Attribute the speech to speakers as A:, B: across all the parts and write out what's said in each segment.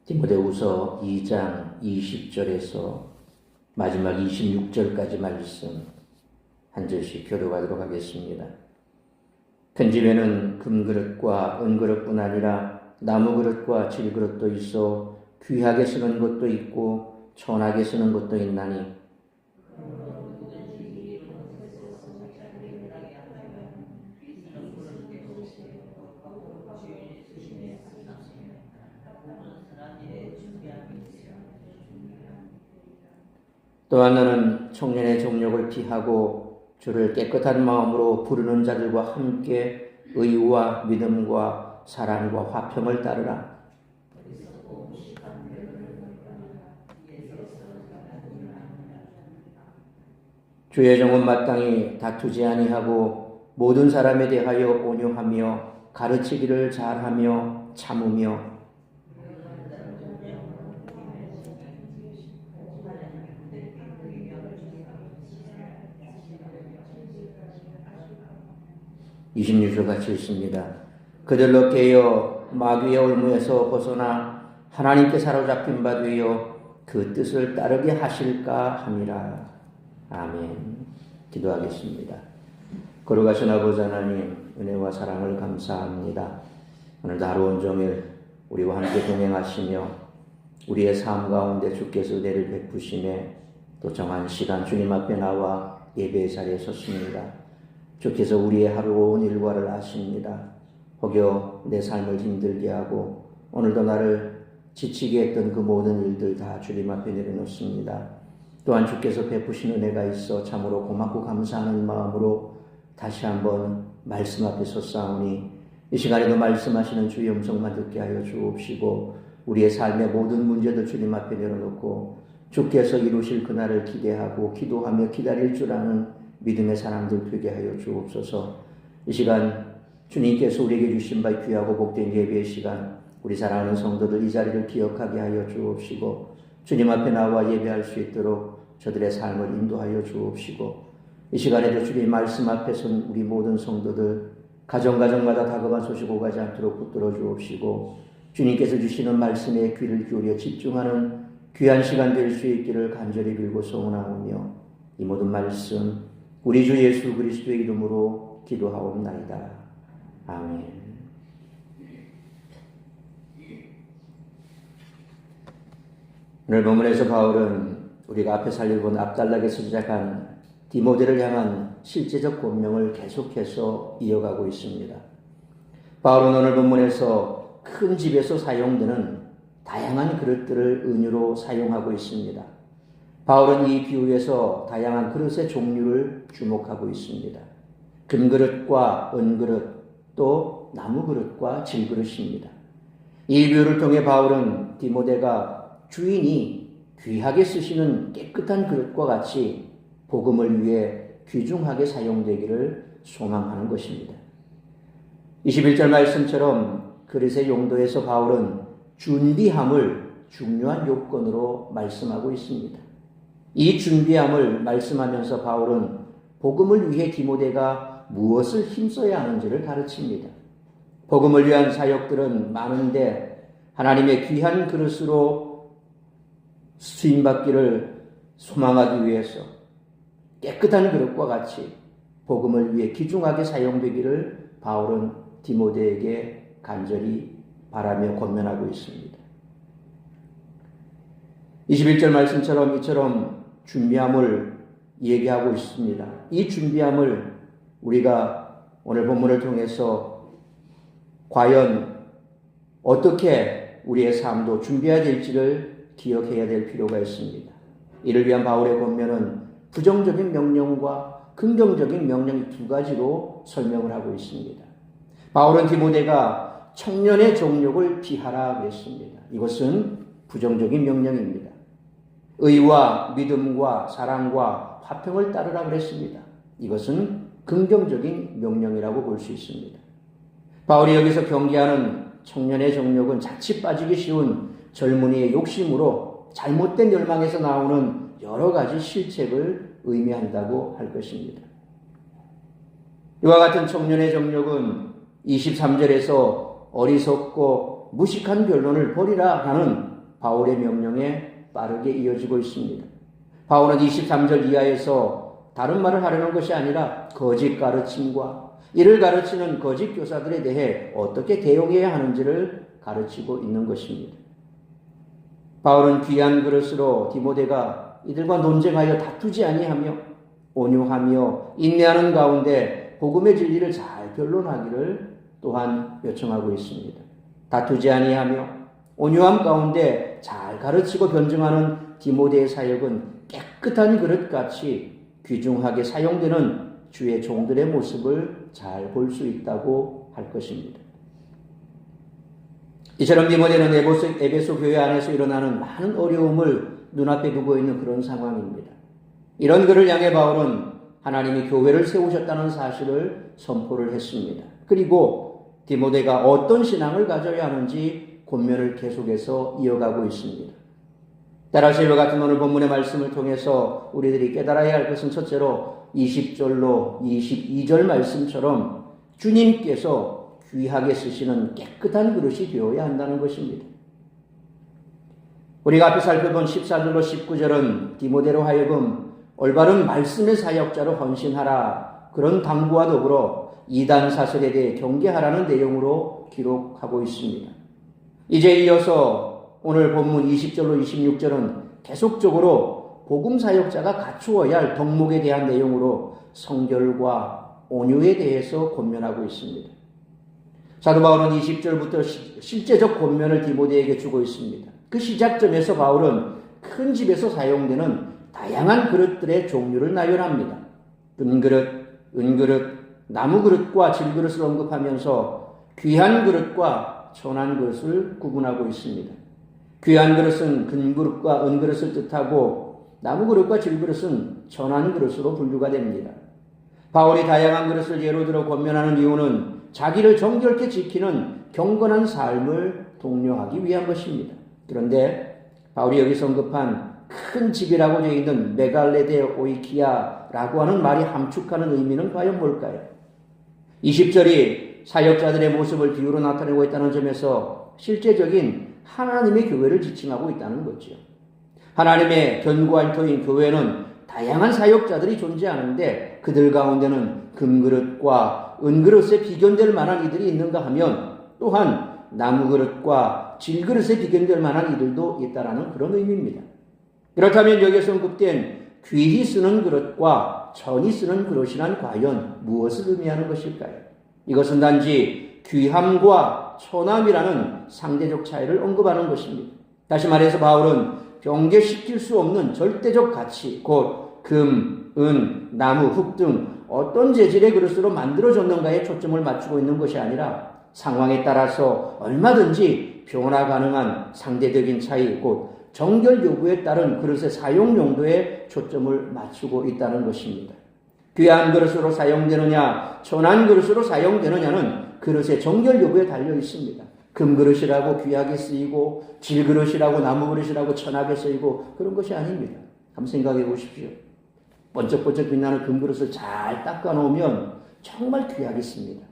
A: 디모데후서 2장 20절에서 마지막 26절까지 말씀 한 절씩 교독하도록 하겠습니다. 큰 집에는 금그릇과 은그릇뿐 아니라 나무그릇과 질그릇도 있어 귀하게 쓰는 것도 있고 천하게 쓰는 것도 있나니 또한 너는 청년의 정욕을 피하고 주를 깨끗한 마음으로 부르는 자들과 함께 의와 믿음과 사랑과 화평을 따르라. 주의 종은 마땅히 다투지 아니하고 모든 사람에 대하여 온유하며 가르치기를 잘하며 참으며 26절 같이 읽습니다. 그들로 깨어 마귀의 올무에서 벗어나 하나님께 사로잡힌 바 되어 그 뜻을 따르게 하실까 함이라. 아멘. 기도하겠습니다. 거룩하신 아버지 하나님, 은혜와 사랑을 감사합니다. 오늘도 하루 온종일 우리와 함께 동행하시며 우리의 삶 가운데 주께서 은혜를 베푸시매 또 정한 시간 주님 앞에 나와 예배의 자리에 섰습니다. 주께서 우리의 하루 온 일과를 아십니다. 혹여 내 삶을 힘들게 하고 오늘도 나를 지치게 했던 그 모든 일들 다 주님 앞에 내려놓습니다. 또한 주께서 베푸신 은혜가 있어 참으로 고맙고 감사하는 마음으로 다시 한번 말씀 앞에 섰사오니 이 시간에도 말씀하시는 주의 음성만 듣게 하여 주옵시고 우리의 삶의 모든 문제들 주님 앞에 내려놓고 주께서 이루실 그날을 기대하고 기도하며 기다릴 줄 아는 믿음의 사람들 되게 하여 주옵소서. 이 시간 주님께서 우리에게 주신 바 귀하고 복된 예배의 시간 우리 사랑하는 성도들 이 자리를 기억하게 하여 주옵시고 주님 앞에 나와 예배할 수 있도록 저들의 삶을 인도하여 주옵시고 이 시간에도 주님 말씀 앞에 선 우리 모든 성도들 가정마다 다급한 소식 오가지 않도록 붙들어 주옵시고 주님께서 주시는 말씀에 귀를 기울여 집중하는 귀한 시간 될 수 있기를 간절히 빌고 소원하오며 이 모든 말씀 우리 주 예수 그리스도의 이름으로 기도하옵나이다. 아멘. 오늘 본문에서 바울은 우리가 앞에 살펴본 압달락에서 시작한 디모데를 향한 실제적 권명을 계속해서 이어가고 있습니다. 바울은 오늘 본문에서 큰 집에서 사용되는 다양한 그릇들을 은유로 사용하고 있습니다. 바울은 이 비유에서 다양한 그릇의 종류를 주목하고 있습니다. 금그릇과 은그릇, 또 나무그릇과 질그릇입니다. 이 비유를 통해 바울은 디모데가 주인이 귀하게 쓰시는 깨끗한 그릇과 같이 복음을 위해 귀중하게 사용되기를 소망하는 것입니다. 21절 말씀처럼 그릇의 용도에서 바울은 준비함을 중요한 요건으로 말씀하고 있습니다. 이 준비함을 말씀하면서 바울은 복음을 위해 디모데가 무엇을 힘써야 하는지를 가르칩니다. 복음을 위한 사역들은 많은데 하나님의 귀한 그릇으로 쓰임받기를 소망하기 위해서 깨끗한 그릇과 같이 복음을 위해 귀중하게 사용되기를 바울은 디모데에게 간절히 바라며 권면하고 있습니다. 21절 말씀처럼 이처럼 준비함을 얘기하고 있습니다. 이 준비함을 우리가 오늘 본문을 통해서 과연 어떻게 우리의 삶도 준비해야 될지를 기억해야 될 필요가 있습니다. 이를 위한 바울의 권면은 부정적인 명령과 긍정적인 명령 두 가지로 설명을 하고 있습니다. 바울은 디모데가 청년의 정욕을 피하라 그랬습니다. 이것은 부정적인 명령입니다. 의와 믿음과 사랑과 화평을 따르라 그랬습니다. 이것은 긍정적인 명령이라고 볼 수 있습니다. 바울이 여기서 경계하는 청년의 정욕은 자칫 빠지기 쉬운 젊은이의 욕심으로 잘못된 열망에서 나오는 여러 가지 실책을 의미한다고 할 것입니다. 이와 같은 청년의 정욕은 23절에서 어리석고 무식한 변론을 버리라 하는 바울의 명령에 빠르게 이어지고 있습니다. 바울은 23절 이하에서 다른 말을 하려는 것이 아니라 거짓 가르침과 이를 가르치는 거짓 교사들에 대해 어떻게 대응해야 하는지를 가르치고 있는 것입니다. 바울은 귀한 그릇으로 디모데가 이들과 논쟁하여 다투지 아니하며 온유하며 인내하는 가운데 복음의 진리를 잘 변론하기를 또한 요청하고 있습니다. 다투지 아니하며 온유함 가운데 잘 가르치고 변증하는 디모데의 사역은 깨끗한 그릇같이 귀중하게 사용되는 주의 종들의 모습을 잘 볼 수 있다고 할 것입니다. 이처럼 디모데는 에베소 교회 안에서 일어나는 많은 어려움을 눈앞에 두고 있는 그런 상황입니다. 이런 그를 향해 바울은 하나님이 교회를 세우셨다는 사실을 선포를 했습니다. 그리고 디모데가 어떤 신앙을 가져야 하는지 권면을 계속해서 이어가고 있습니다. 따라서 이와 같은 오늘 본문의 말씀을 통해서 우리들이 깨달아야 할 것은 첫째로 20절로 22절 말씀처럼 주님께서 귀하게 쓰시는 깨끗한 그릇이 되어야 한다는 것입니다. 우리가 앞에 살펴본 14절로 19절은 디모데로 하여금 올바른 말씀의 사역자로 헌신하라, 그런 당부와 더불어 이단 사설에 대해 경계하라는 내용으로 기록하고 있습니다. 이제 이어서 오늘 본문 20절로 26절은 계속적으로 복음 사역자가 갖추어야 할 덕목에 대한 내용으로 성결과 온유에 대해서 권면하고 있습니다. 사도 바울은 20절부터 실제적 권면을 디모데에게 주고 있습니다. 그 시작점에서 바울은 큰 집에서 사용되는 다양한 그릇들의 종류를 나열합니다. 금그릇, 은그릇, 나무그릇과 질그릇을 언급하면서 귀한 그릇과 천한 그릇을 구분하고 있습니다. 귀한 그릇은 금그릇과 은그릇을 뜻하고 나무그릇과 질그릇은 천한 그릇으로 분류가 됩니다. 바울이 다양한 그릇을 예로 들어 권면하는 이유는 자기를 정결케 지키는 경건한 삶을 독려하기 위한 것입니다. 그런데 바울이 여기서 언급한 큰 집이라고 되어 있는 메갈레데 오이키아라고 하는 말이 함축하는 의미는 과연 뭘까요? 20절이 사역자들의 모습을 비유로 나타내고 있다는 점에서 실제적인 하나님의 교회를 지칭하고 있다는 거죠. 하나님의 견고한 터인 교회는 다양한 사역자들이 존재하는데 그들 가운데는 금그릇과 은그릇에 비견될 만한 이들이 있는가 하면 또한 나무그릇과 질그릇에 비견될 만한 이들도 있다라는 그런 의미입니다. 그렇다면 여기서 언급된 귀히 쓰는 그릇과 천히 쓰는 그릇이란 과연 무엇을 의미하는 것일까요? 이것은 단지 귀함과 천함이라는 상대적 차이를 언급하는 것입니다. 다시 말해서 바울은 경계시킬 수 없는 절대적 가치, 곧 금, 은, 나무, 흙 등 어떤 재질의 그릇으로 만들어졌는가에 초점을 맞추고 있는 것이 아니라 상황에 따라서 얼마든지 변화 가능한 상대적인 차이, 곧 정결 요구에 따른 그릇의 사용 용도에 초점을 맞추고 있다는 것입니다. 귀한 그릇으로 사용되느냐, 천한 그릇으로 사용되느냐는 그릇의 정결 여부에 달려 있습니다. 금그릇이라고 귀하게 쓰이고 질그릇이라고 나무그릇이라고 천하게 쓰이고 그런 것이 아닙니다. 한번 생각해 보십시오. 번쩍번쩍 빛나는 금그릇을 잘 닦아놓으면 정말 귀하게 씁니다.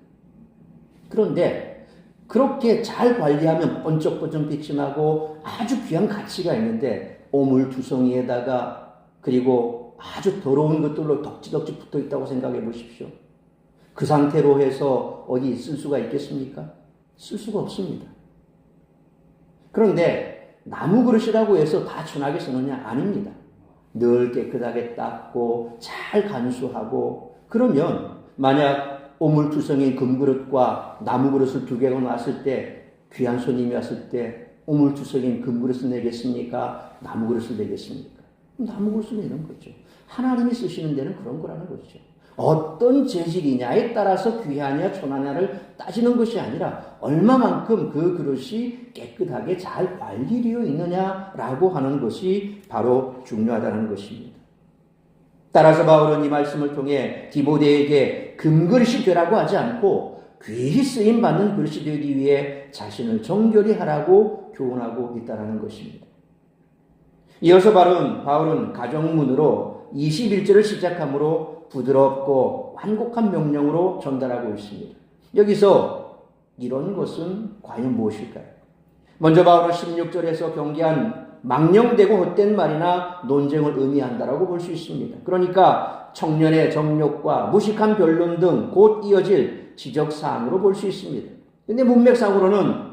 A: 그런데 그렇게 잘 관리하면 번쩍번쩍 빛이 나고 아주 귀한 가치가 있는데 오물투성이에다가 그리고 아주 더러운 것들로 덕지덕지 붙어 있다고 생각해 보십시오. 그 상태로 해서 어디 쓸 수가 있겠습니까? 쓸 수가 없습니다. 그런데 나무 그릇이라고 해서 다 천하게 쓰느냐? 아닙니다. 늘 깨끗하게 닦고 잘 간수하고 그러면 만약 오물투성인 금그릇과 나무그릇을 두 개가 놨을 때 귀한 손님이 왔을 때 오물투성인 금그릇을 내겠습니까? 나무그릇을 내겠습니까? 나무그릇을 내는 거죠. 하나님이 쓰시는 데는 그런 거라는 거죠. 어떤 재질이냐에 따라서 귀하냐 천하냐를 따지는 것이 아니라 얼마만큼 그 그릇이 깨끗하게 잘 관리되어 있느냐라고 하는 것이 바로 중요하다는 것입니다. 따라서 바울은 이 말씀을 통해 디모데에게 금그릇이 되라고 하지 않고 귀히 쓰임받는 그릇이 되기 위해 자신을 정결히 하라고 교훈하고 있다는 것입니다. 이어서 바울은 가정문으로 21절을 시작하므로 부드럽고 완곡한 명령으로 전달하고 있습니다. 여기서 이런 것은 과연 무엇일까요? 먼저 바울은 16절에서 경계한 망령되고 헛된 말이나 논쟁을 의미한다라고 볼 수 있습니다. 그러니까 청년의 정욕과 무식한 변론 등 곧 이어질 지적사항으로 볼 수 있습니다. 근데 문맥상으로는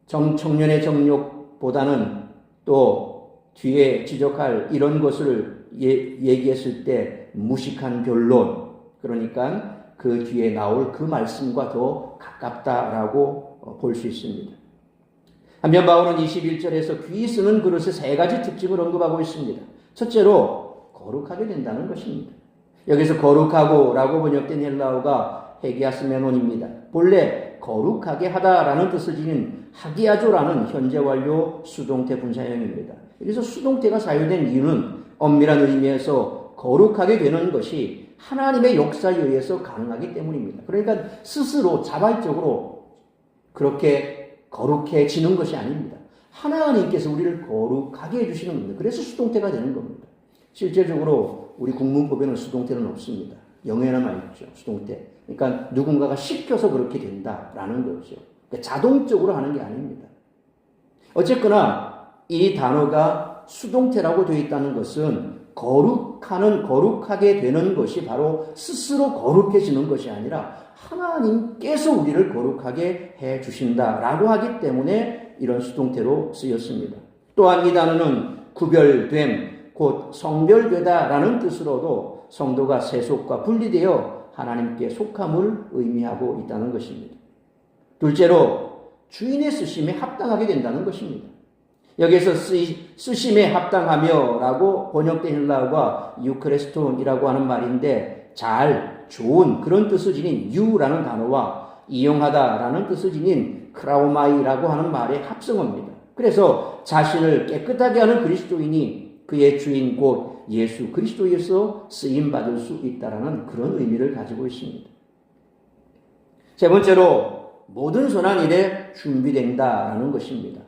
A: 청년의 정욕보다는 또 뒤에 지적할 이런 것을 얘기했을 때 무식한 변론, 그러니까 그 뒤에 나올 그 말씀과 더 가깝다라고 볼 수 있습니다. 한편 바울은 21절에서 귀 쓰는 그릇의 세 가지 특징을 언급하고 있습니다. 첫째로 거룩하게 된다는 것입니다. 여기서 거룩하고라고 번역된 헬라어가 헤기아스메논입니다. 본래 거룩하게 하다라는 뜻을 지닌 하기야조라는 현재 완료 수동태 분사형입니다. 여기서 수동태가 사용된 이유는 엄밀한 의미에서 거룩하게 되는 것이 하나님의 역사에 의해서 가능하기 때문입니다. 그러니까 스스로 자발적으로 그렇게 거룩해지는 것이 아닙니다. 하나님께서 우리를 거룩하게 해주시는 겁니다. 그래서 수동태가 되는 겁니다. 실제적으로 우리 국문법에는 수동태는 없습니다. 영어에만 있죠. 수동태. 그러니까 누군가가 시켜서 그렇게 된다라는 거죠. 그러니까 자동적으로 하는 게 아닙니다. 어쨌거나 이 단어가 수동태라고 되어 있다는 것은 거룩하게 되는 것이 바로 스스로 거룩해지는 것이 아니라 하나님께서 우리를 거룩하게 해 주신다라고 하기 때문에 이런 수동태로 쓰였습니다. 또한 이 단어는 구별됨, 곧 성별되다라는 뜻으로도 성도가 세속과 분리되어 하나님께 속함을 의미하고 있다는 것입니다. 둘째로 주인의 쓰심에 합당하게 된다는 것입니다. 여기서 쓰심에 합당하며 라고 번역된 헬라어가 유크레스톤이라고 하는 말인데 잘, 좋은 그런 뜻을 지닌 유라는 단어와 이용하다라는 뜻을 지닌 크라우마이라고 하는 말의 합성어입니다. 그래서 자신을 깨끗하게 하는 그리스도인이 그의 주인 곧 예수 그리스도에서 쓰임받을 수 있다라는 그런 의미를 가지고 있습니다. 세 번째로 모든 선한 일에 준비된다라는 것입니다.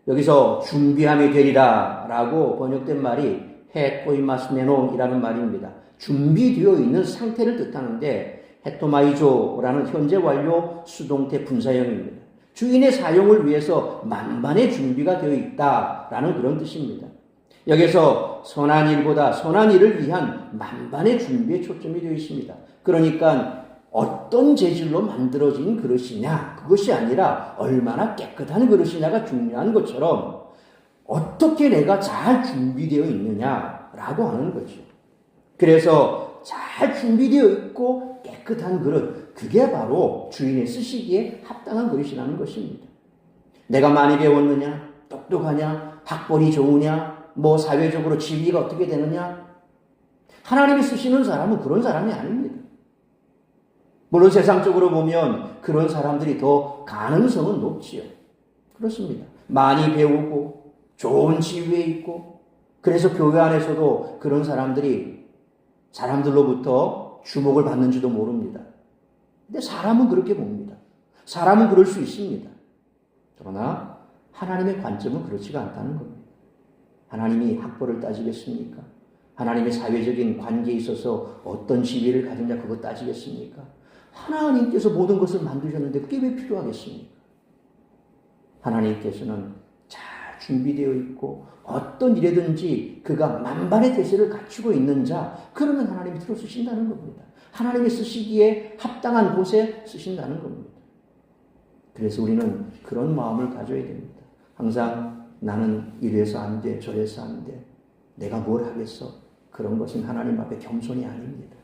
A: 여기서 준비함이 되리라 라고 번역된 말이 헤토이마스메논이라는 말입니다. 준비되어 있는 상태를 뜻하는데 헤토마이조라는 현재 완료 수동태 분사형입니다. 주인의 사용을 위해서 만반의 준비가 되어 있다라는 그런 뜻입니다. 여기서 선한 일보다 선한 일을 위한 만반의 준비에 초점이 되어 있습니다. 그러니까 어떤 재질로 만들어진 그릇이냐 그것이 아니라 얼마나 깨끗한 그릇이냐가 중요한 것처럼 어떻게 내가 잘 준비되어 있느냐라고 하는 거죠. 그래서 잘 준비되어 있고 깨끗한 그릇, 그게 바로 주인의 쓰시기에 합당한 그릇이라는 것입니다. 내가 많이 배웠느냐, 똑똑하냐, 학벌이 좋으냐, 사회적으로 지위가 어떻게 되느냐, 하나님이 쓰시는 사람은 그런 사람이 아닙니다. 물론 세상적으로 보면 그런 사람들이 더 가능성은 높지요. 그렇습니다. 많이 배우고 좋은 지위에 있고 그래서 교회 안에서도 그런 사람들로부터 주목을 받는지도 모릅니다. 근데 사람은 그렇게 봅니다. 사람은 그럴 수 있습니다. 그러나 하나님의 관점은 그렇지가 않다는 겁니다. 하나님이 학벌을 따지겠습니까? 하나님의 사회적인 관계에 있어서 어떤 지위를 가졌냐 그거 따지겠습니까? 하나님께서 모든 것을 만드셨는데 그게 왜 필요하겠습니까? 하나님께서는 잘 준비되어 있고 어떤 일에든지 그가 만반의 대세를 갖추고 있는 자, 그러면 하나님이 들어 쓰신다는 겁니다. 하나님이 쓰시기에 합당한 곳에 쓰신다는 겁니다. 그래서 우리는 그런 마음을 가져야 됩니다. 항상 나는 이래서 안 돼, 저래서 안 돼, 내가 뭘 하겠어, 그런 것은 하나님 앞에 겸손이 아닙니다.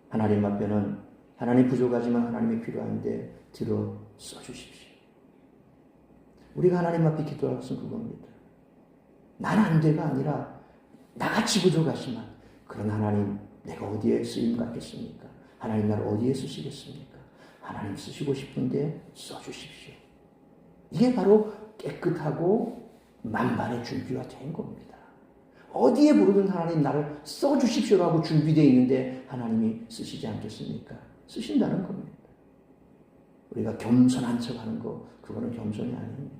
A: 하나님 앞에는 하나님 부족하지만 하나님이 필요한데 들어 써주십시오. 우리가 하나님 앞에 기도할 것은 그겁니다. 난 안 돼가 아니라 나같이 부족하지만 그런 하나님 내가 어디에 쓰임 받겠습니까? 하나님 나를 어디에 쓰시겠습니까? 하나님 쓰시고 싶은데 써주십시오. 이게 바로 깨끗하고 만반의 준비가 된 겁니다. 어디에 부르든 하나님 나를 써주십시오라고 준비되어 있는데 하나님이 쓰시지 않겠습니까? 쓰신다는 겁니다. 우리가 겸손한 척하는 거, 그거는 겸손이 아닙니다.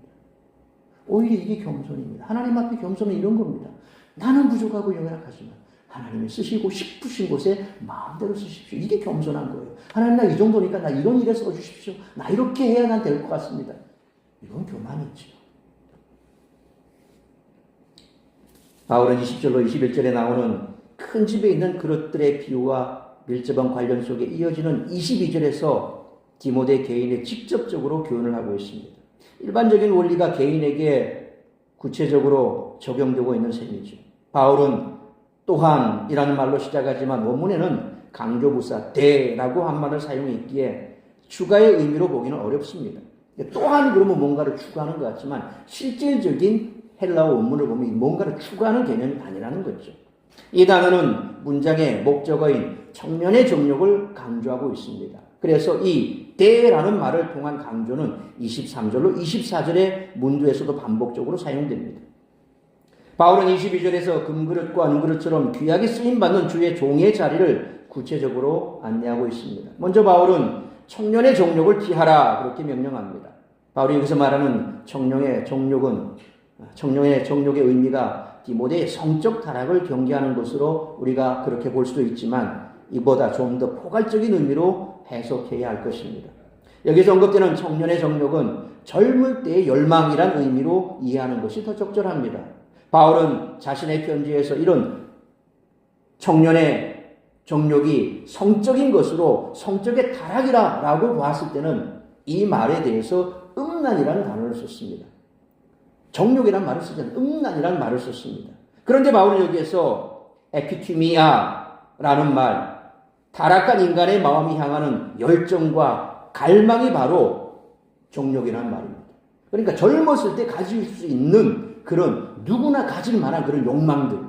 A: 오히려 이게 겸손입니다. 하나님 앞에 겸손은 이런 겁니다. 나는 부족하고 연약하지만 하나님이 쓰시고 싶으신 곳에 마음대로 쓰십시오. 이게 겸손한 거예요. 하나님 나 이 정도니까 나 이런 일에 써주십시오. 나 이렇게 해야 난 될 것 같습니다. 이건 교만이죠. 바울은 20절로 21절에 나오는 큰 집에 있는 그릇들의 비유와 밀접한 관련 속에 이어지는 22절에서 디모데 개인에 직접적으로 교훈을 하고 있습니다. 일반적인 원리가 개인에게 구체적으로 적용되고 있는 셈이죠. 바울은 또한이라는 말로 시작하지만 원문에는 강조부사 대라고 한 말을 사용했기에 추가의 의미로 보기는 어렵습니다. 또한 그러면 뭔가를 추가하는 것 같지만 실질적인 헬라어 원문을 보면 뭔가를 추가하는 개념이 아니라는 거죠. 이 단어는 문장의 목적어인 청년의 정욕을 강조하고 있습니다. 그래서 이 대라는 말을 통한 강조는 23절로 24절의 문두에서도 반복적으로 사용됩니다. 바울은 22절에서 금그릇과 은그릇처럼 귀하게 쓰임받는 주의 종의 자리를 구체적으로 안내하고 있습니다. 먼저 바울은 청년의 정욕을 피하라 그렇게 명령합니다. 바울이 여기서 말하는 청년의 정욕의 의미가 디모데의 성적 타락을 경계하는 것으로 우리가 그렇게 볼 수도 있지만 이보다 좀 더 포괄적인 의미로 해석해야 할 것입니다. 여기서 언급되는 청년의 정욕은 젊을 때의 열망이란 의미로 이해하는 것이 더 적절합니다. 바울은 자신의 편지에서 이런 청년의 정욕이 성적인 것으로 성적의 타락이라고 봤을 때는 이 말에 대해서 음란이라는 단어를 썼습니다. 정욕이란 말을 쓰지 않아요. 음란이라는 말을 썼습니다. 그런데 바울은 여기에서 에피티미아라는 말, 타락한 인간의 마음이 향하는 열정과 갈망이 바로 정욕이라는 말입니다. 그러니까 젊었을 때 가질 수 있는 그런 누구나 가질 만한 그런 욕망들.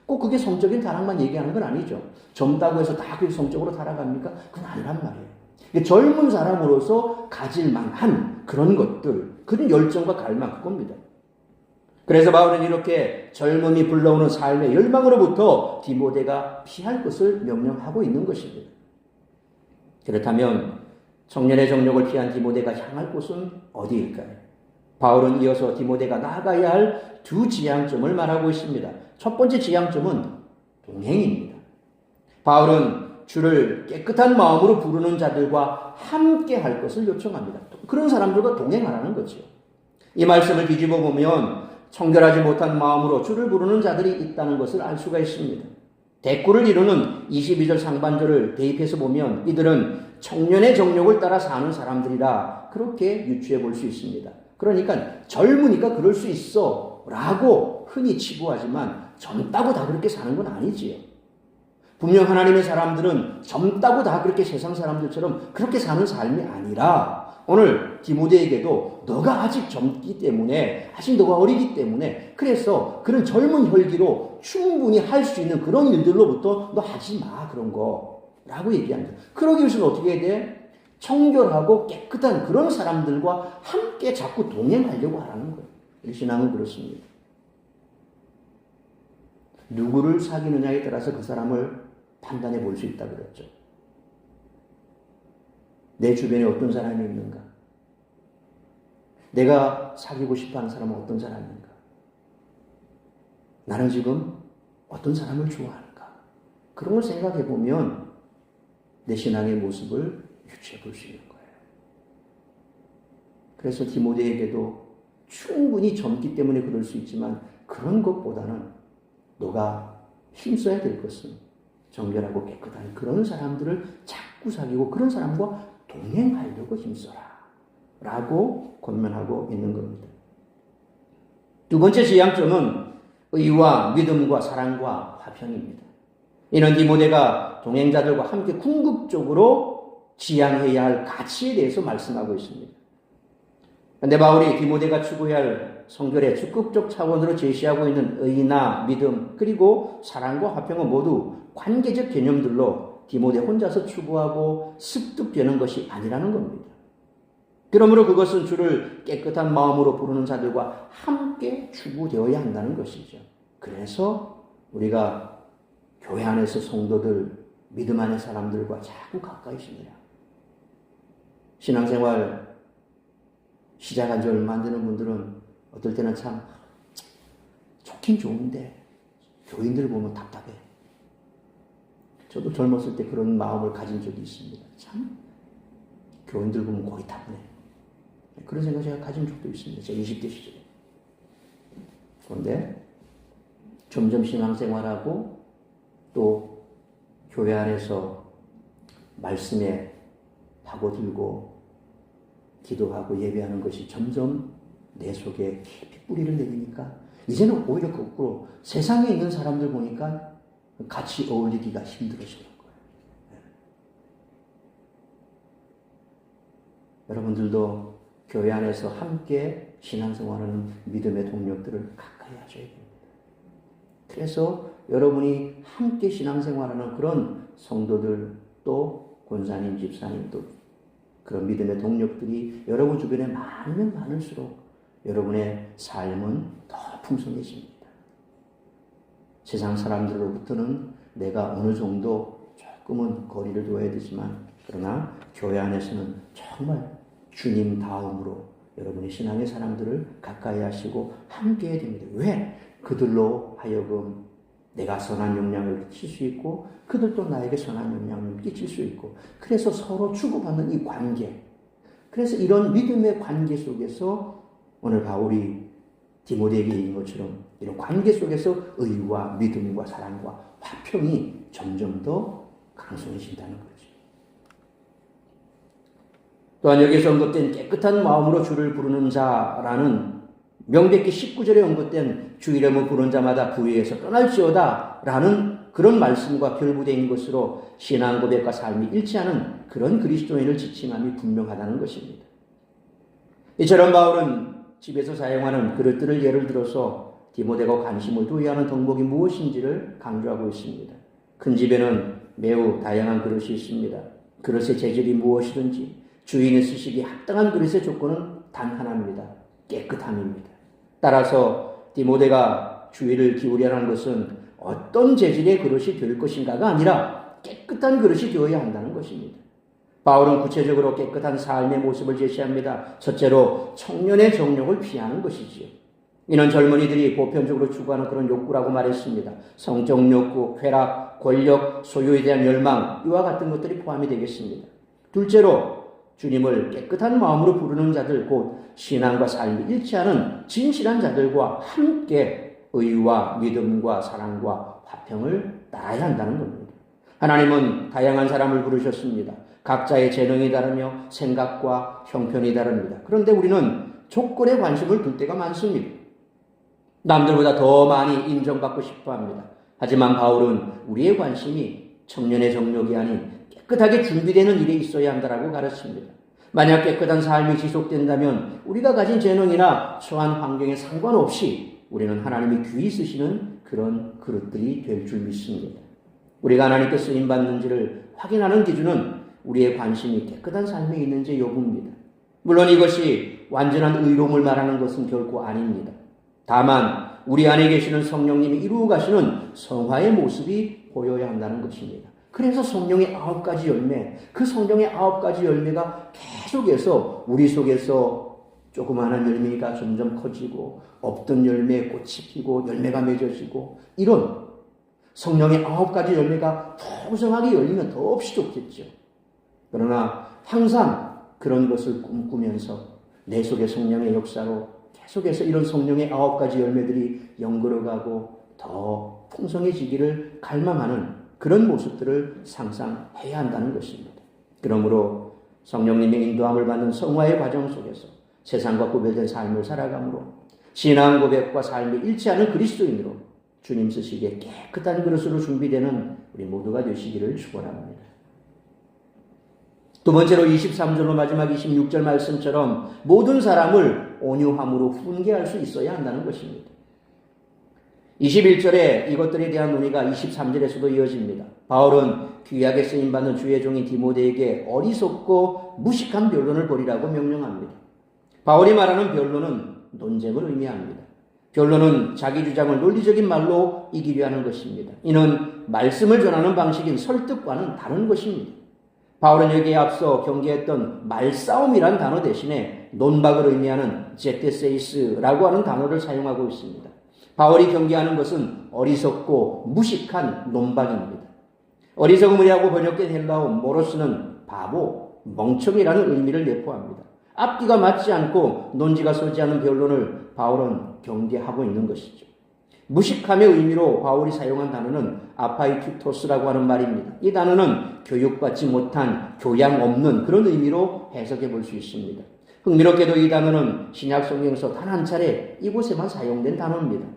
A: 꼭 그게 성적인 타락만 얘기하는 건 아니죠. 젊다고 해서 다 그게 성적으로 타락합니까? 그건 아니란 말이에요. 젊은 사람으로서 가질 만한 그런 것들, 그런 열정과 갈망, 그겁니다. 그래서 바울은 이렇게 젊음이 불러오는 삶의 열망으로부터 디모데가 피할 것을 명령하고 있는 것입니다. 그렇다면 청년의 정욕을 피한 디모데가 향할 곳은 어디일까요? 바울은 이어서 디모데가 나아가야 할 두 지향점을 말하고 있습니다. 첫 번째 지향점은 동행입니다. 바울은 주를 깨끗한 마음으로 부르는 자들과 함께 할 것을 요청합니다. 그런 사람들과 동행하라는 거죠. 이 말씀을 뒤집어 보면 청결하지 못한 마음으로 주를 부르는 자들이 있다는 것을 알 수가 있습니다. 대꾸를 이루는 22절 상반절을 대입해서 보면 이들은 청년의 정욕을 따라 사는 사람들이라 그렇게 유추해 볼 수 있습니다. 그러니까 젊으니까 그럴 수 있어 라고 흔히 치부하지만 젊다고 다 그렇게 사는 건 아니지요. 분명 하나님의 사람들은 젊다고 다 그렇게 세상 사람들처럼 그렇게 사는 삶이 아니라 오늘 디모데에게도 너가 아직 젊기 때문에 아직 너가 어리기 때문에 그래서 그런 젊은 혈기로 충분히 할 수 있는 그런 일들로부터 너 하지 마 그런 거라고 얘기합니다. 그러기 위해서는 어떻게 해야 돼? 청결하고 깨끗한 그런 사람들과 함께 자꾸 동행하려고 하라는 거예요. 신앙은 그렇습니다. 누구를 사귀느냐에 따라서 그 사람을 판단해 볼 수 있다 그랬죠. 내 주변에 어떤 사람이 있는가? 내가 사귀고 싶어하는 사람은 어떤 사람인가? 나는 지금 어떤 사람을 좋아하는가? 그런 걸 생각해 보면 내 신앙의 모습을 유추해 볼 수 있는 거예요. 그래서 디모데에게도 충분히 젊기 때문에 그럴 수 있지만 그런 것보다는 너가 힘써야 될 것은 정결하고 깨끗한 그런 사람들을 자꾸 사귀고 그런 사람과 동행하려고 힘써라 라고 권면하고 있는 겁니다. 두 번째 지향점은 의와 믿음과 사랑과 화평입니다. 이는 디모데가 동행자들과 함께 궁극적으로 지향해야 할 가치에 대해서 말씀하고 있습니다. 그런데 바울이 디모데가 추구해야 할 성결의 적극적 차원으로 제시하고 있는 의나 믿음 그리고 사랑과 화평은 모두 관계적 개념들로 디모데 혼자서 추구하고 습득되는 것이 아니라는 겁니다. 그러므로 그것은 주를 깨끗한 마음으로 부르는 자들과 함께 추구되어야 한다는 것이죠. 그래서 우리가 교회 안에서 성도들, 믿음 안의 사람들과 자꾸 가까이 지내라. 신앙생활 시작한 지 얼마 안 되는 분들은 어떨 때는 참 좋긴 좋은데 교인들 보면 답답해. 저도 젊었을 때 그런 마음을 가진 적이 있습니다. 참 교인들 보면 고리타분해. 그런 생각 제가 가진 적도 있습니다. 제 20대 시절에. 그런데 점점 신앙생활하고 또 교회 안에서 말씀에 파고들고 기도하고 예배하는 것이 점점 내 속에 깊이 뿌리를 내리니까 이제는 오히려 거꾸로 세상에 있는 사람들 보니까 같이 어울리기가 힘들어지는 거예요. 여러분들도 교회 안에서 함께 신앙생활하는 믿음의 동력들을 가까이 하셔야 됩니다. 그래서 여러분이 함께 신앙생활하는 그런 성도들 또 권사님, 집사님 또 그런 믿음의 동력들이 여러분 주변에 많으면 많을수록 여러분의 삶은 더 풍성해집니다. 세상 사람들로부터는 내가 어느 정도 조금은 거리를 둬야 되지만 그러나 교회 안에서는 정말 주님 다음으로 여러분의 신앙의 사람들을 가까이 하시고 함께 해야 됩니다. 왜? 그들로 하여금 내가 선한 영향을 끼칠 수 있고 그들도 나에게 선한 영향을 끼칠 수 있고 그래서 서로 주고받는 이 관계, 그래서 이런 믿음의 관계 속에서 오늘 바울이 디모데에게 얘기한 것처럼 이런 관계 속에서 의와 믿음과 사랑과 화평이 점점 더 강성해진다는 거죠. 또한 여기서 언급된 깨끗한 마음으로 주를 부르는 자라는 명백히 19절에 언급된 주 이름을 부르는 자마다 부위에서 떠날지어다 라는 그런 말씀과 결부된 것으로 신앙 고백과 삶이 일치하는 그런 그리스도인을 지칭함이 분명하다는 것입니다. 이처럼 바울은 집에서 사용하는 그릇들을 예를 들어서 디모데가 관심을 두어야 하는 덕목이 무엇인지를 강조하고 있습니다. 큰 집에는 매우 다양한 그릇이 있습니다. 그릇의 재질이 무엇이든지 주인이 쓰시기에 합당한 그릇의 조건은 단 하나입니다. 깨끗함입니다. 따라서 디모데가 주의를 기울여야 하는 것은 어떤 재질의 그릇이 될 것인가가 아니라 깨끗한 그릇이 되어야 한다는 것입니다. 바울은 구체적으로 깨끗한 삶의 모습을 제시합니다. 첫째로 청년의 정욕을 피하는 것이지요. 이는 젊은이들이 보편적으로 추구하는 그런 욕구라고 말했습니다. 성적 욕구, 쾌락, 권력, 소유에 대한 열망, 이와 같은 것들이 포함이 되겠습니다. 둘째로 주님을 깨끗한 마음으로 부르는 자들, 곧 신앙과 삶이 일치하는 진실한 자들과 함께 의와 믿음과 사랑과 화평을 따라야 한다는 겁니다. 하나님은 다양한 사람을 부르셨습니다. 각자의 재능이 다르며 생각과 형편이 다릅니다. 그런데 우리는 조건에 관심을 둘 때가 많습니다. 남들보다 더 많이 인정받고 싶어 합니다. 하지만 바울은 우리의 관심이 청년의 정욕이 아닌 깨끗하게 준비되는 일에 있어야 한다라고 가르칩니다. 만약 깨끗한 삶이 지속된다면 우리가 가진 재능이나 처한 환경에 상관없이 우리는 하나님이 귀히 쓰시는 그런 그릇들이 될 줄 믿습니다. 우리가 하나님께 쓰임받는지를 확인하는 기준은 우리의 관심이 깨끗한 삶에 있는지 여부입니다. 물론 이것이 완전한 의로움을 말하는 것은 결코 아닙니다. 다만 우리 안에 계시는 성령님이 이루어 가시는 성화의 모습이 보여야 한다는 것입니다. 그래서 성령의 9가지 열매, 그 성령의 9가지 열매가 계속해서 우리 속에서 조그마한 열매가 점점 커지고 없던 열매에 꽃이 피고 열매가 맺어지고 이런 성령의 9가지 열매가 풍성하게 열리면 더없이 좋겠죠. 그러나 항상 그런 것을 꿈꾸면서 내 속의 성령의 역사로 계속해서 이런 성령의 9가지 열매들이 연결어가고 더 풍성해지기를 갈망하는 그런 모습들을 상상해야 한다는 것입니다. 그러므로 성령님의 인도함을 받는 성화의 과정 속에서 세상과 구별된 삶을 살아감으로 신앙 고백과 삶이 일치하는 그리스도인으로 주님 쓰시기에 깨끗한 그릇으로 준비되는 우리 모두가 되시기를 축원합니다. 두 번째로 23절로 마지막 26절 말씀처럼 모든 사람을 온유함으로 훈계할 수 있어야 한다는 것입니다. 21절에 이것들에 대한 논의가 23절에서도 이어집니다. 바울은 귀하게 쓰임받는 주의 종인 디모데에게 어리석고 무식한 변론을 벌이라고 명령합니다. 바울이 말하는 변론은 논쟁을 의미합니다. 변론은 자기 주장을 논리적인 말로 이기려 하는 것입니다. 이는 말씀을 전하는 방식인 설득과는 다른 것입니다. 바울은 여기에 앞서 경계했던 말싸움이란 단어 대신에 논박을 의미하는 제테세이스라고 하는 단어를 사용하고 있습니다. 바울이 경계하는 것은 어리석고 무식한 논박입니다. 어리석음이라고 번역된 헬라어 모로스는 바보, 멍청이라는 의미를 내포합니다. 앞뒤가 맞지 않고 논지가 서지 않는 변론을 바울은 경계하고 있는 것이죠. 무식함의 의미로 바울이 사용한 단어는 아파이투토스라고 하는 말입니다. 이 단어는 교육받지 못한, 교양 없는 그런 의미로 해석해 볼 수 있습니다. 흥미롭게도 이 단어는 신약 성경에서 단 한 차례 이곳에만 사용된 단어입니다.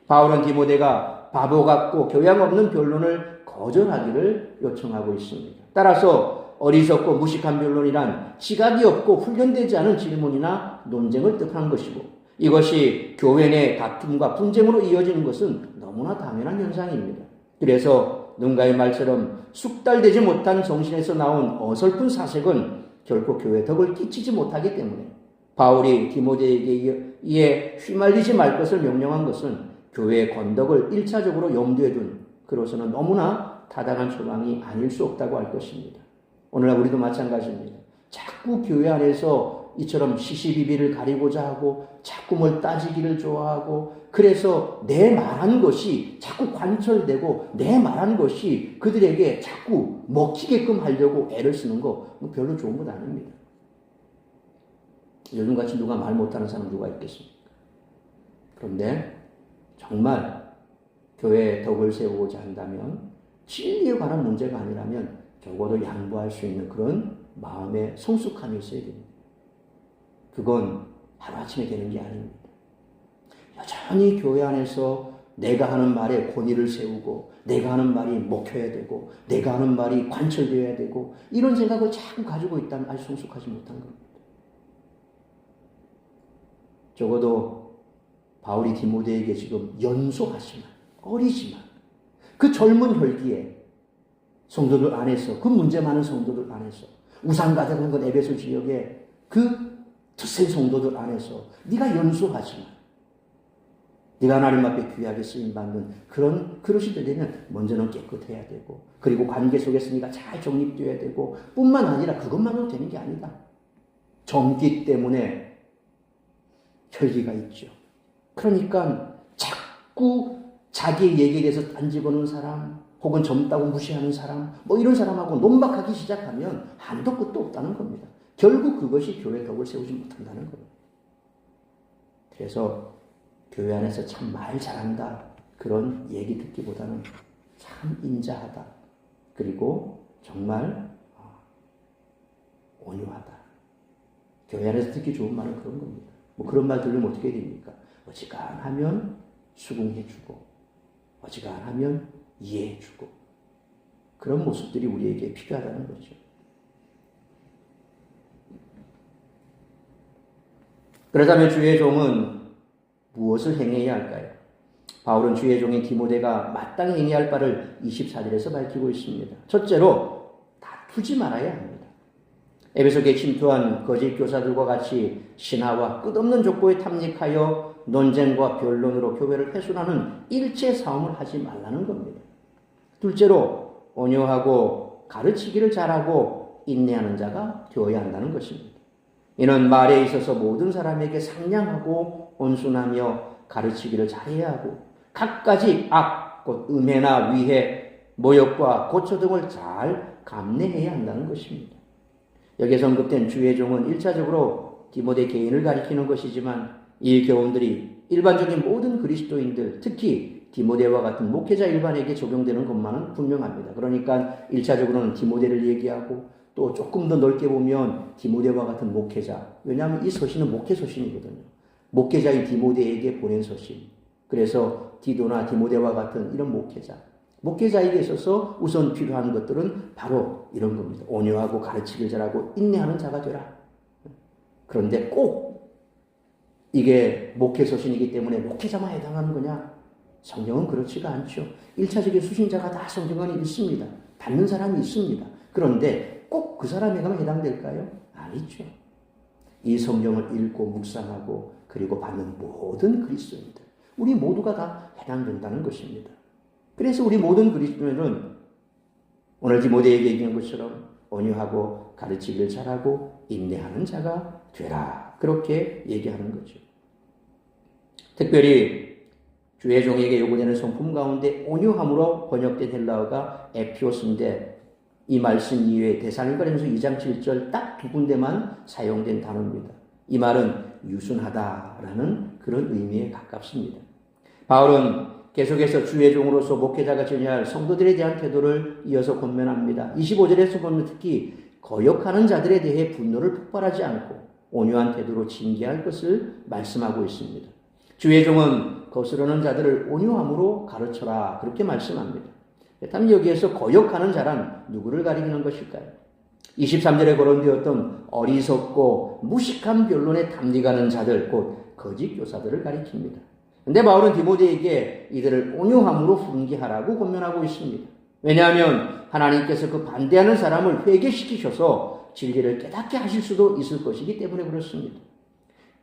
A: 바울은 디모데가 바보 같고 교양 없는 변론을 거절하기를 요청하고 있습니다. 따라서 어리석고 무식한 변론이란 지각이 없고 훈련되지 않은 질문이나 논쟁을 뜻하는 것이고, 이것이 교회 내 다툼과 분쟁으로 이어지는 것은 너무나 당연한 현상입니다. 그래서 누군가의 말처럼 숙달되지 못한 정신에서 나온 어설픈 사색은 결코 교회에 덕을 끼치지 못하기 때문에 바울이 디모데에게 이에 휘말리지 말 것을 명령한 것은 교회의 건덕을 1차적으로 염두에 둔 그로서는 너무나 타당한 소망이 아닐 수 없다고 할 것입니다. 오늘날 우리도 마찬가지입니다. 자꾸 교회 안에서 이처럼 시시비비를 가리고자 하고 자꾸 뭘 따지기를 좋아하고, 그래서 내 말한 것이 자꾸 관철되고 내 말한 것이 그들에게 자꾸 먹히게끔 하려고 애를 쓰는 거 별로 좋은 것 아닙니다. 요즘같이 누가 말 못하는 사람 누가 있겠습니까? 그런데 정말 교회에 덕을 세우고자 한다면, 진리에 관한 문제가 아니라면 적어도 양보할 수 있는 그런 마음의 성숙함이 있어야 됩니다. 그건 하루아침에 되는 게 아닙니다. 여전히 교회 안에서 내가 하는 말에 권위를 세우고 내가 하는 말이 먹혀야 되고 내가 하는 말이 관철되어야 되고 이런 생각을 자꾸 가지고 있다면 아주 성숙하지 못한 겁니다. 적어도 바울이 디모데에게 지금 연소하지만, 어리지만 그 젊은 혈기에 성도들 안에서, 그 문제 많은 성도들 안에서, 우상 가득한 것 에베소 지역에 그 틈센 성도들 안에서 네가 연소하지만, 네가 하나님 앞에 귀하게 쓰임받는 그런 그릇이 되려면 먼저는 깨끗해야 되고, 그리고 관계 속에서 네가 잘 정립되어야 되고, 뿐만 아니라 그것만으로 되는 게 아니다. 젊기 때문에 혈기가 있죠. 그러니까 자꾸 자기의 얘기에 대해서 딴지거는 사람, 혹은 젊다고 무시하는 사람, 이런 사람하고 논박하기 시작하면 한도 끝도 없다는 겁니다. 결국 그것이 교회 덕을 세우지 못한다는 겁니다. 그래서 교회 안에서 참 말 잘한다, 그런 얘기 듣기보다는 참 인자하다, 그리고 정말 온유하다, 교회 안에서 듣기 좋은 말은 그런 겁니다. 그런 말 들으면 어떻게 됩니까? 어지간하면 수긍해주고 어지간하면 이해해주고, 그런 모습들이 우리에게 필요하다는 거죠. 그렇다면 주의 종은 무엇을 행해야 할까요? 바울은 주의 종인 디모데가 마땅히 행해야 할 바를 24절에서 밝히고 있습니다. 첫째로 다투지 말아야 합니다. 에베소에 침투한 거짓 교사들과 같이 신하와 끝없는 족보에 탐닉하여 논쟁과 변론으로 교회를 훼손하는 일체 싸움을 하지 말라는 겁니다. 둘째로 온유하고 가르치기를 잘하고 인내하는 자가 되어야 한다는 것입니다. 이는 말에 있어서 모든 사람에게 상냥하고 온순하며 가르치기를 잘해야 하고, 갖가지 악, 곧 음해나 위해, 모욕과 고초 등을 잘 감내해야 한다는 것입니다. 여기서 언급된 주의 종은 1차적으로 디모데 개인을 가리키는 것이지만, 이 교훈들이 일반적인 모든 그리스도인들, 특히 디모데와 같은 목회자 일반에게 적용되는 것만은 분명합니다. 그러니까 1차적으로는 디모데를 얘기하고, 또 조금 더 넓게 보면 디모데와 같은 목회자, 왜냐하면 이 서신은 목회 서신이거든요. 목회자인 디모데에게 보낸 서신. 그래서 디도나 디모데와 같은 이런 목회자에게 있어서 우선 필요한 것들은 바로 이런 겁니다. 온유하고 가르치길 잘하고 인내하는 자가 되라. 그런데 꼭 이게 목회 서신이기 때문에 목회자만 해당하는 거냐? 성경은 그렇지가 않죠. 1차적인 수신자가 다 성경 안에 있습니다. 받는 사람이 있습니다. 그런데 꼭 그 사람에게만 해당될까요? 아니죠. 이 성경을 읽고 묵상하고 그리고 받는 모든 그리스도인들, 우리 모두가 다 해당된다는 것입니다. 그래서 우리 모든 그리스도인은 오늘 디모데에게 얘기한 것처럼 온유하고 가르치기를 잘하고 인내하는 자가 되라, 그렇게 얘기하는 거죠. 특별히 주의 종에게 요구되는 성품 가운데 온유함으로 번역된 헬라어가 에피오스인데, 이 말씀 이외에 데살로니가전서 2장 7절 딱 두 군데만 사용된 단어입니다. 이 말은 유순하다라는 그런 의미에 가깝습니다. 바울은 계속해서 주의 종으로서 목회자가 전해야 할 성도들에 대한 태도를 이어서 권면합니다. 25절에서 보면 특히 거역하는 자들에 대해 분노를 폭발하지 않고 온유한 태도로 징계할 것을 말씀하고 있습니다. 주의 종은 거스르는 자들을 온유함으로 가르쳐라 그렇게 말씀합니다. 그렇다면 여기에서 거역하는 자란 누구를 가리키는 것일까요? 23절에 거론되었던 어리석고 무식한 변론에 탐닉하는 자들, 곧 거짓 교사들을 가리킵니다. 근데 바울은 디모데에게 이들을 온유함으로 훈계하라고 권면하고 있습니다. 왜냐하면 하나님께서 그 반대하는 사람을 회개시키셔서 진리를 깨닫게 하실 수도 있을 것이기 때문에 그렇습니다.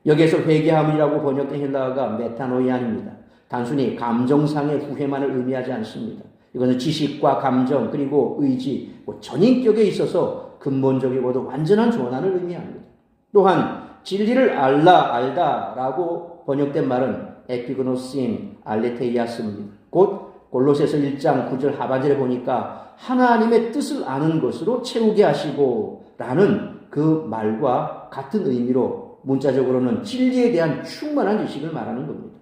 A: 여기에서 회개함이라고 번역된 헬라어가 메타노이아입니다. 단순히 감정상의 후회만을 의미하지 않습니다. 이것은 지식과 감정 그리고 의지, 전인격에 있어서 근본적이고도 완전한 전환을 의미합니다. 또한 진리를 알다라고 번역된 말은 에피그노스인 알레테이아스입니다. 곧 골로새서 1장 9절 하반절에 보니까 하나님의 뜻을 아는 것으로 채우게 하시고 라는 그 말과 같은 의미로 문자적으로는 진리에 대한 충만한 지식을 말하는 겁니다.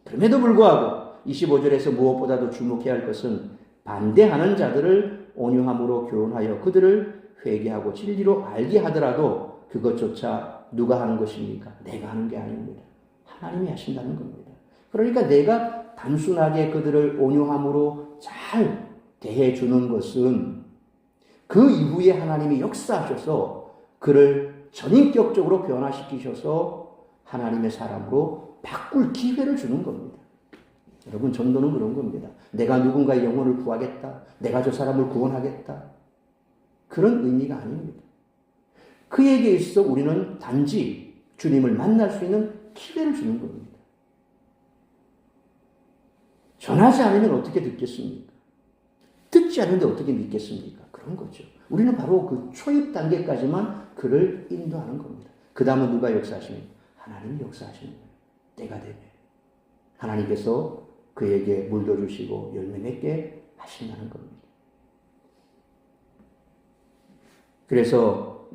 A: 그럼에도 불구하고 25절에서 무엇보다도 주목해야 할 것은 반대하는 자들을 온유함으로 교훈하여 그들을 회개하고 진리로 알게 하더라도 그것조차 누가 하는 것입니까? 내가 하는 게 아닙니다. 하나님이 하신다는 겁니다. 그러니까 내가 단순하게 그들을 온유함으로 잘 대해주는 것은 그 이후에 하나님이 역사하셔서 그를 전인격적으로 변화시키셔서 하나님의 사람으로 바꿀 기회를 주는 겁니다. 여러분, 전도는 그런 겁니다. 내가 누군가의 영혼을 구하겠다. 내가 저 사람을 구원하겠다. 그런 의미가 아닙니다. 그에게 있어 우리는 단지 주님을 만날 수 있는 기회를 주는 겁니다. 전하지 않으면 어떻게 듣겠습니까? 듣지 않는데 어떻게 믿겠습니까? 그런 거죠. 우리는 바로 그 초입 단계까지만 그를 인도하는 겁니다. 그 다음은 누가 역사하십니까? 하나님이 역사하시는 거예요. 때가 되면 하나님께서 그에게 물도 주시고 열매 맺게 하신다는 겁니다. 그래서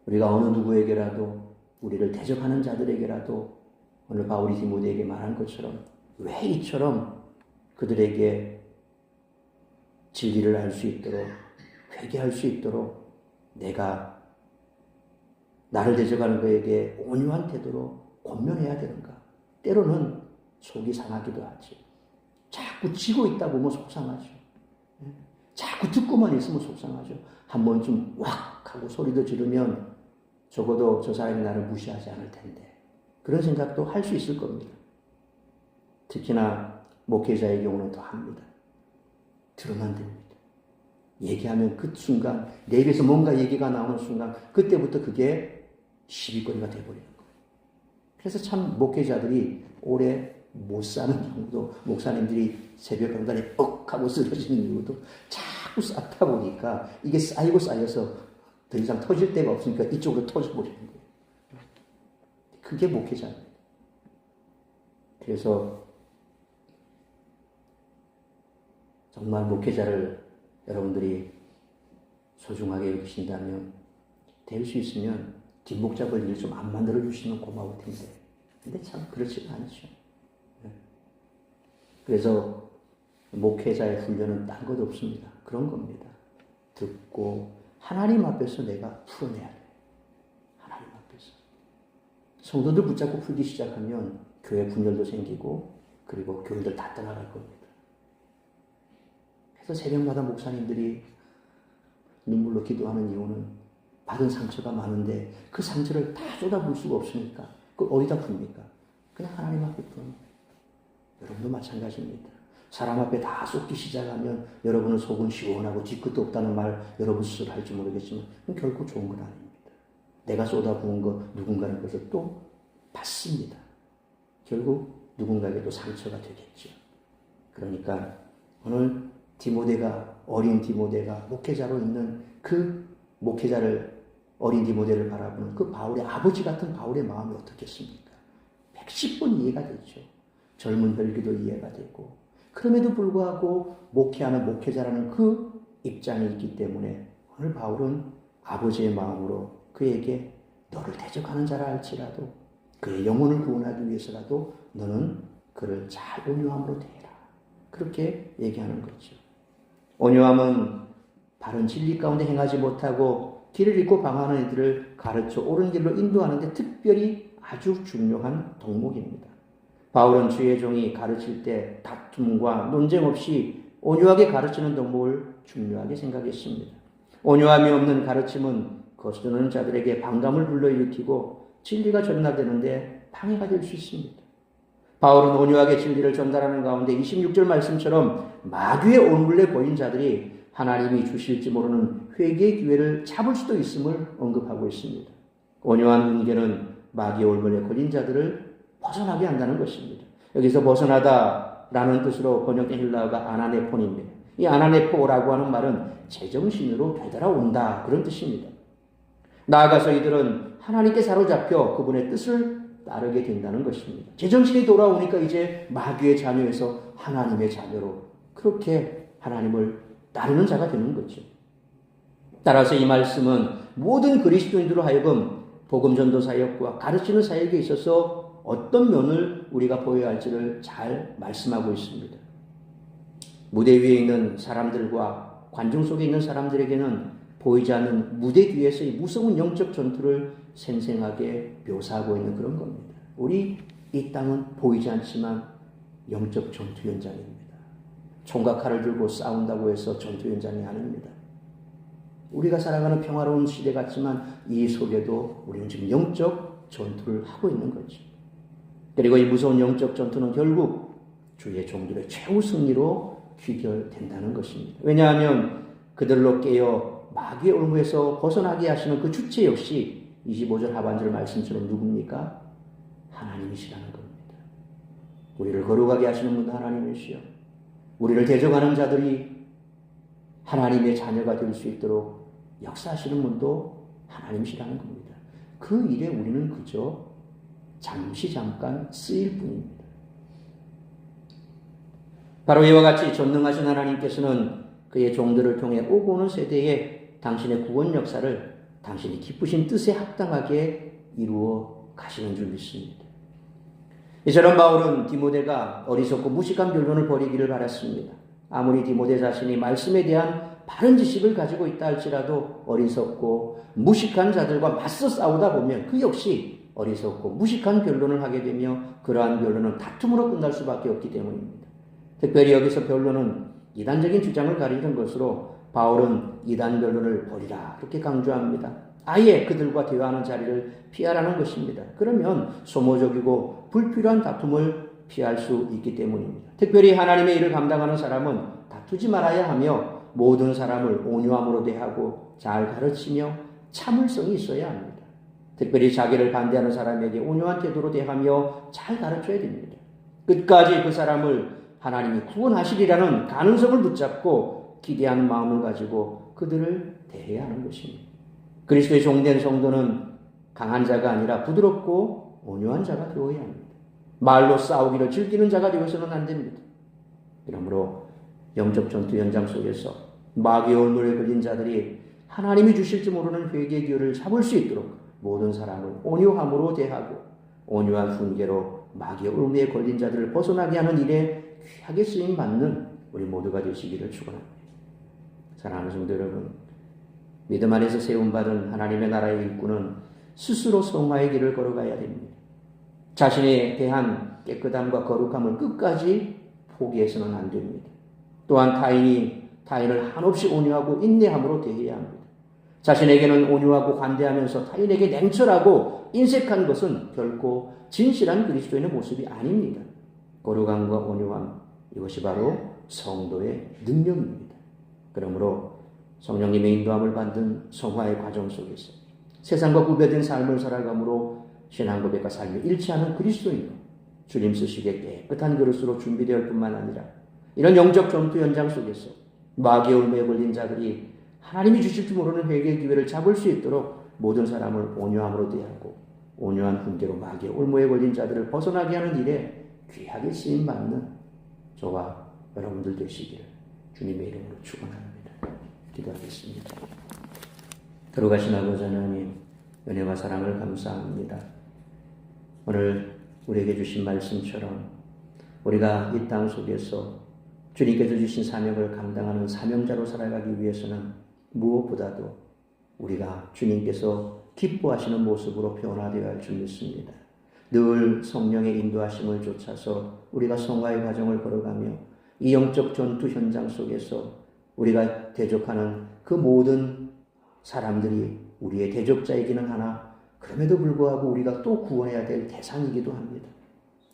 A: 우리가 어느 누구에게라도 우리를 대적하는 자들에게라도 오늘 바울이 디모데에게 말한 것처럼 왜 이처럼 그들에게 진리를 알 수 있도록 회개할 수 있도록 내가 나를 대적하는 그에게 온유한 태도로 권면해야 되는가? 때로는 속이 상하기도 하지. 자꾸 지고 있다 보면 속상하죠. 자꾸 듣고만 있으면 속상하죠. 한 번쯤 왁 하고 소리도 지르면 적어도 저 사람이 나를 무시하지 않을 텐데 그런 생각도 할 수 있을 겁니다. 특히나 목회자의 경우는 더 합니다. 들으면 됩니다. 얘기하면 그 순간 내 입에서 뭔가 얘기가 나오는 순간 그때부터 그게 시비거리가 돼버리는 거예요. 그래서 참 목회자들이 오래 못 사는 경우도 목사님들이 새벽 강단에 억 하고 쓰러지는 이유도 자꾸 쌓다 보니까 이게 쌓이고 쌓여서 더 이상 터질 데가 없으니까 이쪽으로 터져버리는 거예요. 그게 목회자입니다. 그래서 정말 목회자를 여러분들이 소중하게 여기신다면 될 수 있으면 뒷목 잡을 일 좀 안 만들어 주시면 고마울 텐데 근데 참 그렇지가 않죠. 그래서 목회자의 훈련은 딴 것 없습니다. 그런 겁니다. 듣고 하나님 앞에서 내가 풀어내야 돼. 하나님 앞에서. 성도들 붙잡고 풀기 시작하면 교회 분열도 생기고 그리고 교회들 다 떠나갈 겁니다. 그래서 새벽마다 목사님들이 눈물로 기도하는 이유는 받은 상처가 많은데 그 상처를 다 쏟아부을 수가 없으니까 그걸 어디다 풉니까? 그냥 하나님 앞에 풉니다. 여러분도 마찬가지입니다. 사람 앞에 다 쏟기 시작하면 여러분은 속은 시원하고 뒤끝도 없다는 말 여러분 스스로 할지 모르겠지만 그건 결코 좋은 건 아닙니다. 내가 쏟아부은 거 누군가는 그것을 또 받습니다. 결국 누군가에게 또 상처가 되겠죠. 그러니까 오늘 디모데가 어린 디모데가 목회자로 있는 그 목회자를 어린 디모데를 바라보는 그 바울의 아버지 같은 바울의 마음이 어떻겠습니까? 110번 이해가 되죠. 젊은 혈기도 이해가 되고 그럼에도 불구하고 목회하는 목회자라는 그 입장이 있기 때문에 오늘 바울은 아버지의 마음으로 그에게 너를 대적하는 자라 할지라도 그의 영혼을 구원하기 위해서라도 너는 그를 잘 온유함으로 대해라. 그렇게 얘기하는 거죠. 온유함은 바른 진리 가운데 행하지 못하고 길을 잃고 방황하는 이들을 가르쳐 옳은 길로 인도하는데 특별히 아주 중요한 덕목입니다. 바울은 주의 종이 가르칠 때 다툼과 논쟁 없이 온유하게 가르치는 덕목을 중요하게 생각했습니다. 온유함이 없는 가르침은 거스르는 자들에게 반감을 불러일으키고 진리가 전달되는데 방해가 될 수 있습니다. 바울은 온유하게 진리를 전달하는 가운데 26절 말씀처럼 마귀의 온물에 보인 자들이 하나님이 주실지 모르는 회개의 기회를 잡을 수도 있음을 언급하고 있습니다. 온유한 훈계는 마귀의 올물에 걸린 자들을 벗어나게 한다는 것입니다. 여기서 벗어나다라는 뜻으로 번역된 헬라어가 아나네폰입니다. 이 아나네포라고 하는 말은 제정신으로 되돌아온다 그런 뜻입니다. 나아가서 이들은 하나님께 사로잡혀 그분의 뜻을 따르게 된다는 것입니다. 제정신이 돌아오니까 이제 마귀의 자녀에서 하나님의 자녀로 그렇게 하나님을 따르는 자가 되는 거죠. 따라서 이 말씀은 모든 그리스도인들로 하여금 복음 전도 사역과 가르치는 사역에 있어서 어떤 면을 우리가 보여야 할지를 잘 말씀하고 있습니다. 무대 위에 있는 사람들과 관중 속에 있는 사람들에게는 보이지 않는 무대 뒤에서의 무서운 영적 전투를 생생하게 묘사하고 있는 그런 겁니다. 우리 이 땅은 보이지 않지만 영적 전투 현장입니다. 총과 칼을 들고 싸운다고 해서 전투 현장이 아닙니다. 우리가 살아가는 평화로운 시대 같지만 이 속에도 우리는 지금 영적 전투를 하고 있는 거죠. 그리고 이 무서운 영적 전투는 결국 주의 종들의 최후 승리로 귀결된다는 것입니다. 왜냐하면 그들로 깨어 마귀의 올무에서 벗어나게 하시는 그 주체 역시 25절 하반절 말씀처럼 누굽니까? 하나님이시라는 겁니다. 우리를 거룩하게 하시는 분도 하나님이시요. 우리를 대적하는 자들이 하나님의 자녀가 될 수 있도록 역사하시는 분도 하나님이시라는 겁니다. 그 일에 우리는 그저 잠깐 쓰일 뿐입니다. 바로 이와 같이 전능하신 하나님께서는 그의 종들을 통해 오고 오는 세대에 당신의 구원 역사를 당신이 기쁘신 뜻에 합당하게 이루어 가시는 줄 믿습니다. 이처럼 바울은 디모데가 어리석고 무식한 변론을 벌이기를 바랐습니다. 아무리 디모데 자신이 말씀에 대한 바른 지식을 가지고 있다 할지라도 어리석고 무식한 자들과 맞서 싸우다 보면 그 역시 어리석고 무식한 변론을 하게 되며 그러한 변론은 다툼으로 끝날 수밖에 없기 때문입니다. 특별히 여기서 변론은 이단적인 주장을 가리는 것으로 바울은 이단 변론을 버리라 그렇게 강조합니다. 아예 그들과 대화하는 자리를 피하라는 것입니다. 그러면 소모적이고 불필요한 다툼을 피할 수 있기 때문입니다. 특별히 하나님의 일을 감당하는 사람은 다투지 말아야 하며 모든 사람을 온유함으로 대하고 잘 가르치며 참을성이 있어야 합니다. 특별히 자기를 반대하는 사람에게 온유한 태도로 대하며 잘 가르쳐야 됩니다. 끝까지 그 사람을 하나님이 구원하시리라는 가능성을 붙잡고 기대하는 마음을 가지고 그들을 대해야 하는 것입니다. 그리스도의 종된 성도는 강한 자가 아니라 부드럽고 온유한 자가 되어야 합니다. 말로 싸우기를 즐기는 자가 되어서는 안 됩니다. 그러므로 영적 전투 현장 속에서 마귀의 올무에 걸린 자들이 하나님이 주실지 모르는 회개의 기회를 잡을 수 있도록 모든 사람을 온유함으로 대하고 온유한 훈계로 마귀의 올무에 걸린 자들을 벗어나게 하는 일에 귀하게 쓰임 받는 우리 모두가 되시기를 축원합니다. 사랑하는 성도 여러분, 믿음 안에서 세움받은 하나님의 나라의 일꾼은 스스로 성화의 길을 걸어가야 됩니다. 자신에 대한 깨끗함과 거룩함을 끝까지 포기해서는 안 됩니다. 또한 타인을 한없이 온유하고 인내함으로 대해야 합니다. 자신에게는 온유하고 관대하면서 타인에게 냉철하고 인색한 것은 결코 진실한 그리스도인의 모습이 아닙니다. 거룩함과 온유함, 이것이 바로 성도의 능력입니다. 그러므로 성령님의 인도함을 받는 성화의 과정 속에서 세상과 구별된 삶을 살아감으로 신앙 고백과 삶이 일치하는 그리스도인으로 주님 쓰시기에 깨끗한 그릇으로 준비되을 뿐만 아니라 이런 영적 전투 현장 속에서 마귀의 올무에 걸린 자들이 하나님이 주실 줄 모르는 회개의 기회를 잡을 수 있도록 모든 사람을 온유함으로 대하고 온유한 훈계로 마귀의 올무에 걸린 자들을 벗어나게 하는 일에 귀하게 쓰임받는 저와 여러분들 되시기를 주님의 이름으로 축원합니다. 기도하겠습니다. 들어가신 아버지 하나님, 은혜와 사랑을 감사합니다. 오늘 우리에게 주신 말씀처럼 우리가 이 땅 속에서 주님께서 주신 사명을 감당하는 사명자로 살아가기 위해서는 무엇보다도 우리가 주님께서 기뻐하시는 모습으로 변화되어야 할 줄 믿습니다. 늘 성령의 인도하심을 쫓아서 우리가 성화의 과정을 걸어가며 이 영적 전투 현장 속에서 우리가 대적하는 그 모든 사람들이 우리의 대적자이기는 하나 그럼에도 불구하고 우리가 또 구원해야 될 대상이기도 합니다.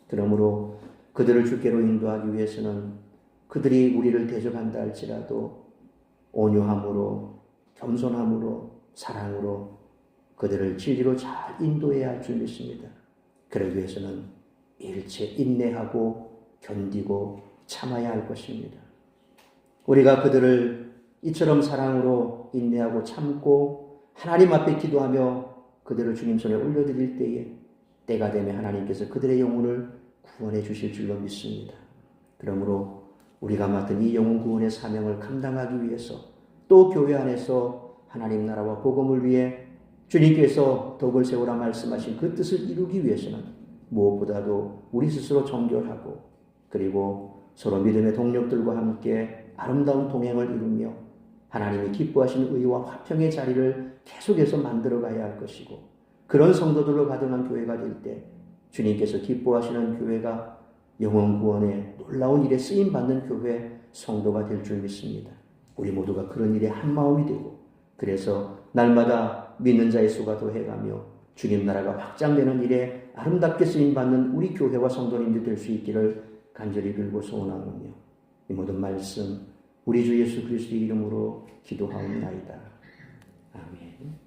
A: 그러므로 그들을 주께로 인도하기 위해서는 그들이 우리를 대적한다 할지라도 온유함으로 겸손함으로 사랑으로 그들을 진리로 잘 인도해야 할 줄 믿습니다. 그러기 위해서는 일체 인내하고 견디고 참아야 할 것입니다. 우리가 그들을 이처럼 사랑으로 인내하고 참고 하나님 앞에 기도하며 그들을 주님 손에 올려드릴 때에 때가 되면 하나님께서 그들의 영혼을 구원해 주실 줄로 믿습니다. 그러므로 우리가 맡은 이 영혼 구원의 사명을 감당하기 위해서 또 교회 안에서 하나님 나라와 복음을 위해 주님께서 덕을 세우라 말씀하신 그 뜻을 이루기 위해서는 무엇보다도 우리 스스로 정결하고 그리고 서로 믿음의 동력들과 함께 아름다운 동행을 이루며 하나님이 기뻐하시는 의와 화평의 자리를 계속해서 만들어가야 할 것이고 그런 성도들로 가득한 교회가 될 때 주님께서 기뻐하시는 교회가 영혼 구원의 놀라운 일에 쓰임받는 교회 성도가 될 줄 믿습니다. 우리 모두가 그런 일에 한마음이 되고 그래서 날마다 믿는 자의 수가 더해가며 주님 나라가 확장되는 일에 아름답게 쓰임받는 우리 교회와 성도님들 될 수 있기를 간절히 빌고 소원하오며 이 모든 말씀 우리 주 예수 그리스도의 이름으로 기도하옵나이다. 아멘.